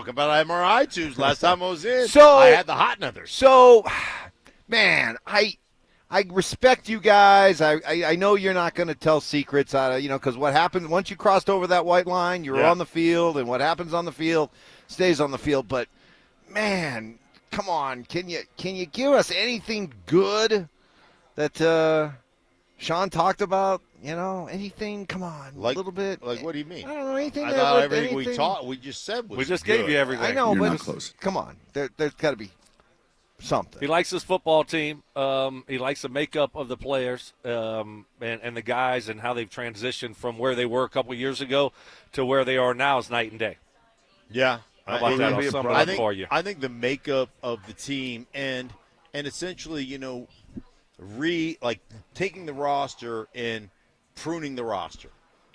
talking about MRI tubes last time I was in. So I had the hot nuthers. So, man, I respect you guys. I know you're not going to tell secrets out of, because what happens once you crossed over that white line, you're on the field, and what happens on the field stays on the field. But man, come on, can you give us anything good that Sean talked about? Anything? Come on, a little bit. Like, what do you mean? I don't know anything. I thought everything we just said was we just good. gave you everything. I know, You're but not close. Come on, there's got to be something. He likes his football team. He likes the makeup of the players and the guys and how they've transitioned from where they were a couple of years ago to where they are now is night and day. Yeah. How about that? I'll sum it up for you. I think the makeup of the team and essentially, taking the roster and pruning the roster.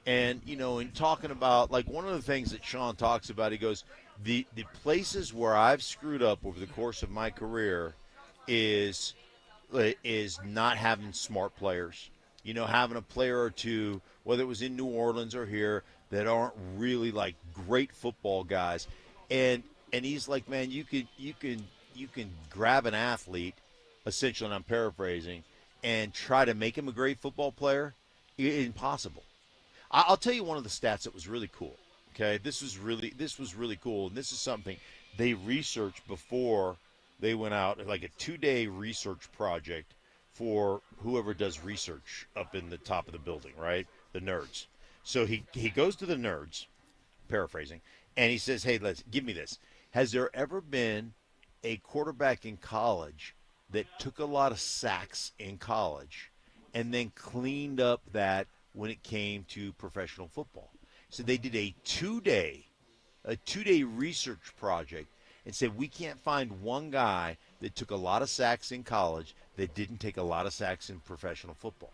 And, in talking about, like, one of the things that Sean talks about, he goes, the places where I've screwed up over the course of my career is not having smart players. Having a player or two, whether it was in New Orleans or here, that aren't really, like, great football guys. And he's like, man, you can grab an athlete, essentially, and I'm paraphrasing, and try to make him a great football player. Impossible. I'll tell you one of the stats that was really cool. Okay, this was really cool, and this is something they researched before they went out, like a 2-day research project for whoever does research up in the top of the building, right? The nerds. So he goes to the nerds, paraphrasing, and he says, "Hey, give me this. Has there ever been a quarterback in college that took a lot of sacks in college and then cleaned up that when it came to professional football?" So they did a 2-day research project and said, we can't find one guy that took a lot of sacks in college that didn't take a lot of sacks in professional football.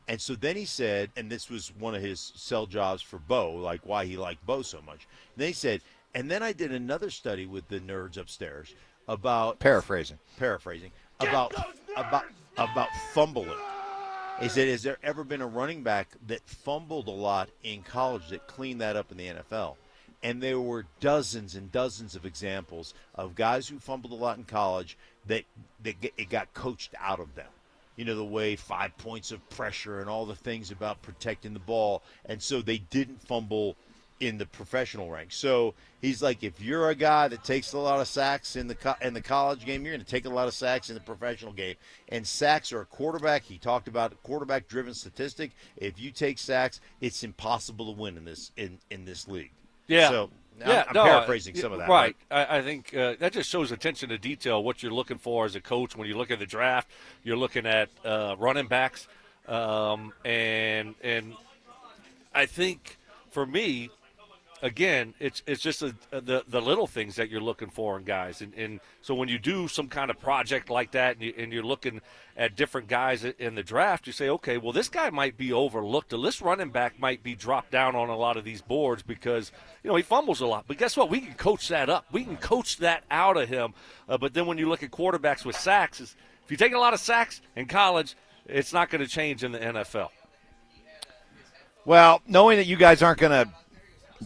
And so then he said, and this was one of his sell jobs for Bo, like why he liked Bo so much. And they said, and then I did another study with the nerds upstairs about Paraphrasing about fumbling. He said, has there ever been a running back that fumbled a lot in college that cleaned that up in the NFL? And there were dozens and dozens of examples of guys who fumbled a lot in college that it got coached out of them. The way 5 points of pressure and all the things about protecting the ball. And so they didn't fumble in the professional ranks. So he's like, if you're a guy that takes a lot of sacks in the college game, you're going to take a lot of sacks in the professional game. And sacks are a quarterback. He talked about a quarterback-driven statistic. If you take sacks, it's impossible to win in this league. Yeah. So I'm paraphrasing some of that. Right. I think that just shows attention to detail, what you're looking for as a coach. When you look at the draft, you're looking at running backs. And I think for me, again, it's just the little things that you're looking for in guys. And so when you do some kind of project like that and you're looking at different guys in the draft, you say, okay, well, this guy might be overlooked. This running back might be dropped down on a lot of these boards because, he fumbles a lot. But guess what? We can coach that up. We can coach that out of him. But then when you look at quarterbacks with sacks, if you take a lot of sacks in college, it's not going to change in the NFL. Well, knowing that you guys aren't going to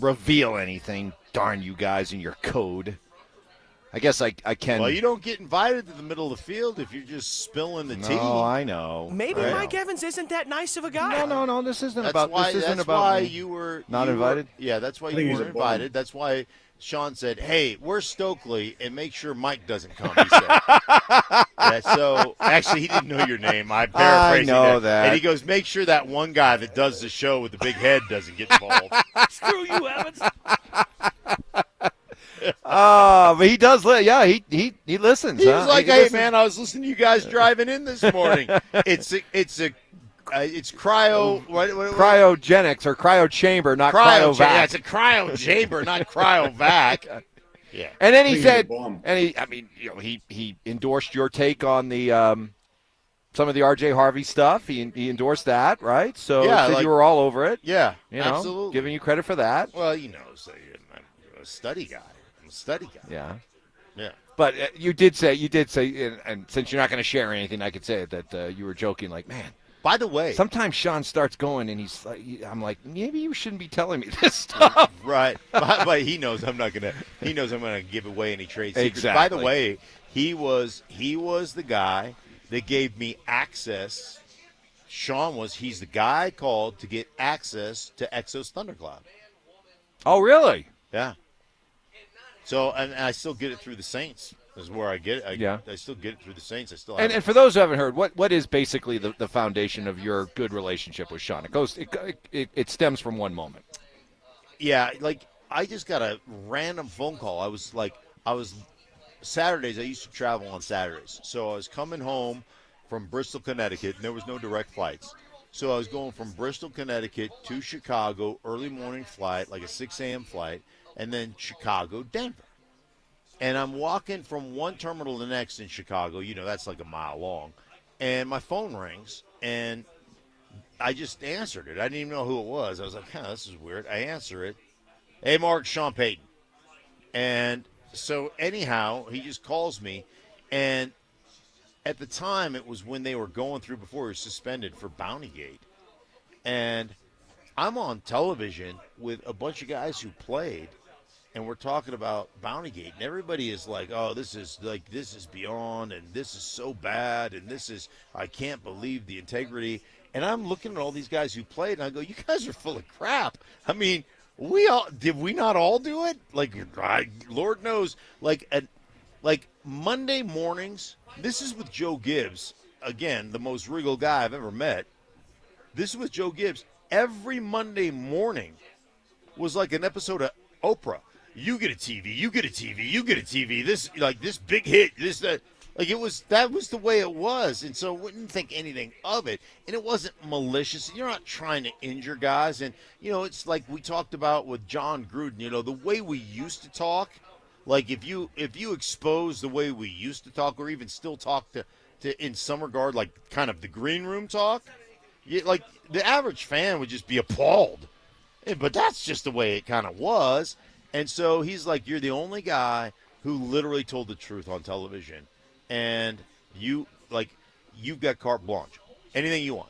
reveal anything, darn you guys and your code, I guess I can. Well, you don't get invited to the middle of the field if you're just spilling the tea. Oh, I know. Maybe Mike Evans isn't that nice of a guy. No. This isn't that's about. Why, this isn't that's about why me. you were not invited. Yeah, that's why you were invited. That's why Sean said, "Hey, where's Stokley?" and make sure Mike doesn't come. He said. Yeah, so actually, he didn't know your name. I'm paraphrasing. I know that. And he goes, "Make sure that one guy that does the show with the big head doesn't get involved." Screw you, Evans. But he does. Yeah, he listens. He was like, he "Hey, listens. man, I was listening to you guys driving in this morning. It's cryo Cryogenics or cryo chamber, not cryovac. Yeah, it's a cryo chamber, not cryovac." Yeah. And then he said, he endorsed your take on the some of the R.J. Harvey stuff. He endorsed that, right? So said you were all over it. Yeah, absolutely. Giving you credit for that. Well, so I'm a study guy. Yeah. Yeah. But you did say, and since you're not going to share anything, I could say that you were joking, like, man. By the way, sometimes Sean starts going, and I'm like, maybe you shouldn't be telling me this stuff. right? But he knows I'm not gonna. He knows I'm gonna give away any trade secrets. Exactly. By the way, he was the guy that gave me access. He's the guy I called to get access to Exos Thundercloud. Oh, really? Yeah. So, and I still get it through the Saints. Is where I get it. I still get it through the Saints. I still have And for those who haven't heard, what is basically the foundation of your good relationship with Sean? It stems from one moment. Yeah, like I just got a random phone call. I was Saturdays. I used to travel on Saturdays, so I was coming home from Bristol, Connecticut, and there was no direct flights. So I was going from Bristol, Connecticut to Chicago, early morning flight, like a 6 a.m. flight, and then Chicago, Denver. And I'm walking from one terminal to the next in Chicago. That's like a mile long. And my phone rings, and I just answered it. I didn't even know who it was. I was like, this is weird. I answer it. Hey, Mark, Sean Payton. And so anyhow, he just calls me, and at the time, it was when they were going through before he was suspended for Bountygate. And I'm on television with a bunch of guys who played, and we're talking about Bountygate. And everybody is like, oh, this is beyond, and this is so bad, and I can't believe the integrity. And I'm looking at all these guys who played, and I go, you guys are full of crap. I mean, did we not all do it? Like, Lord knows, like Monday mornings. This is with Joe Gibbs, again, the most regal guy I've ever met. This is with Joe Gibbs. Every Monday morning was like an episode of Oprah. You get a TV, you get a TV, you get a TV. This big hit, that. Like that was the way it was, and so I wouldn't think anything of it. And it wasn't malicious. You're not trying to injure guys. And it's like we talked about with John Gruden. The way we used to talk. Like if you expose the way we used to talk, or even still talk to in some regard, like kind of the green room talk, like the average fan would just be appalled. But that's just the way it kind of was. And so he's like, you're the only guy who literally told the truth on television, and you've got carte blanche, anything you want.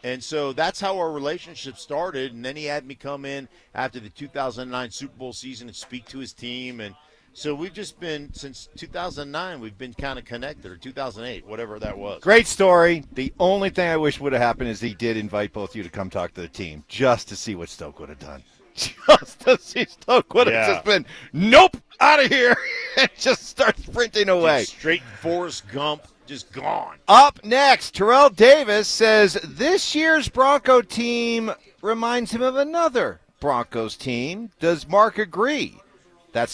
And so that's how our relationship started. And then he had me come in after the 2009 Super Bowl season and speak to his team. And so we've just been, since 2009, we've been kind of connected, or 2008, whatever that was. Great story. The only thing I wish would have happened is he did invite both of you to come talk to the team, just to see what Stoke would have done. Just to see Stoke would have just been, nope, out of here, and just start sprinting away. Just straight Forrest Gump, just gone. Up next, Terrell Davis says this year's Bronco team reminds him of another Broncos team. Does Mark agree? That's